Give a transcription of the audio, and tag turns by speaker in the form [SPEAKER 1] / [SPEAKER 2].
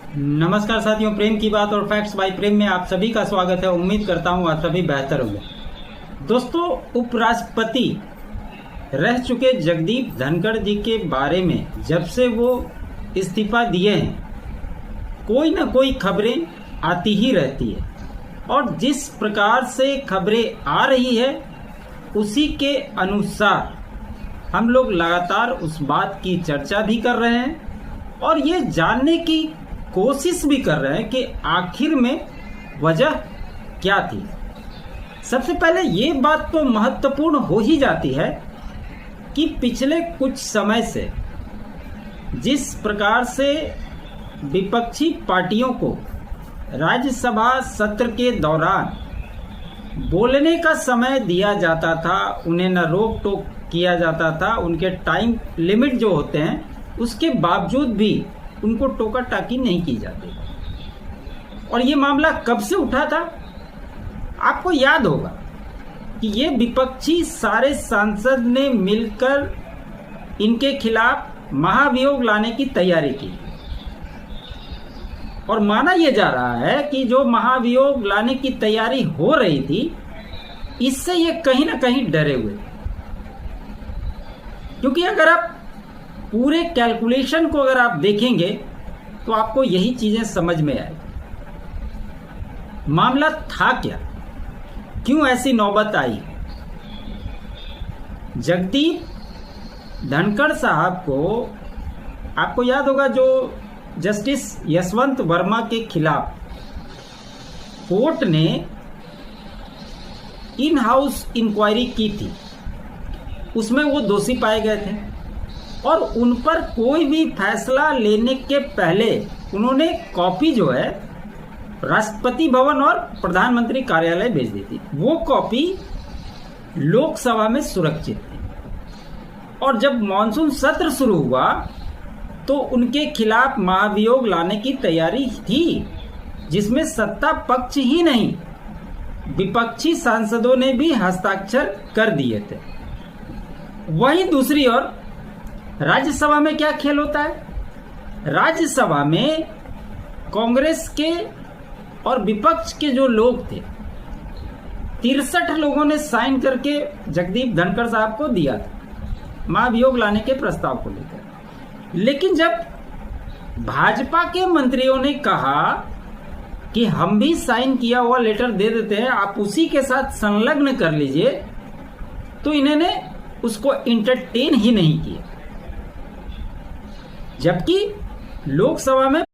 [SPEAKER 1] नमस्कार साथियों, प्रेम की बात और फैक्ट्स बाय प्रेम में आप सभी का स्वागत है। उम्मीद करता हूँ आप सभी बेहतर होंगे। दोस्तों, उपराष्ट्रपति रह चुके जगदीप धनखड़ जी के बारे में जब से वो इस्तीफा दिए हैं, कोई ना कोई खबरें आती ही रहती है और जिस प्रकार से खबरें आ रही है उसी के अनुसार हम लोग लगातार उस बात की चर्चा भी कर रहे हैं और ये जानने की कोशिश भी कर रहे हैं कि आखिर में वजह क्या थी। सबसे पहले ये बात तो महत्वपूर्ण हो ही जाती है कि पिछले कुछ समय से जिस प्रकार से विपक्षी पार्टियों को राज्यसभा सत्र के दौरान बोलने का समय दिया जाता था, उन्हें न रोक टोक किया जाता था, उनके टाइम लिमिट जो होते हैं उसके बावजूद भी उनको टोका टाकी नहीं की जाती। और ये मामला कब से उठा था? आपको याद होगा कि ये विपक्षी सारे सांसद ने मिलकर इनके खिलाफ महाभियोग लाने की तैयारी की और माना यह जा रहा है कि जो महाभियोग लाने की तैयारी हो रही थी इससे ये कहीं ना कहीं डरे हुए, क्योंकि अगर आप पूरे कैलकुलेशन को अगर आप देखेंगे तो आपको यही चीजें समझ में आए। मामला था क्या, क्यों ऐसी नौबत आई? जगदीप धनखड़ साहब को आपको याद होगा, जो जस्टिस यशवंत वर्मा के खिलाफ कोर्ट ने इन हाउस इंक्वायरी की थी, उसमें वो दोषी पाए गए थे और उन पर कोई भी फैसला लेने के पहले उन्होंने कॉपी जो है राष्ट्रपति भवन और प्रधानमंत्री कार्यालय भेज दी थी। वो कॉपी लोकसभा में सुरक्षित थी और जब मॉनसून सत्र शुरू हुआ तो उनके खिलाफ महाभियोग लाने की तैयारी थी, जिसमें सत्ता पक्ष ही नहीं विपक्षी सांसदों ने भी हस्ताक्षर कर दिए थे। वहीं दूसरी ओर राज्यसभा में क्या खेल होता है? राज्यसभा में कांग्रेस के और विपक्ष के जो लोग थे 63 लोगों ने साइन करके जगदीप धनखड़ साहब को दिया था महाभियोग लाने के प्रस्ताव को लेकर। लेकिन जब भाजपा के मंत्रियों ने कहा कि हम भी साइन किया हुआ लेटर दे देते हैं, आप उसी के साथ संलग्न कर लीजिए, तो इन्होंने उसको इंटरटेन ही नहीं किया, जबकि लोकसभा में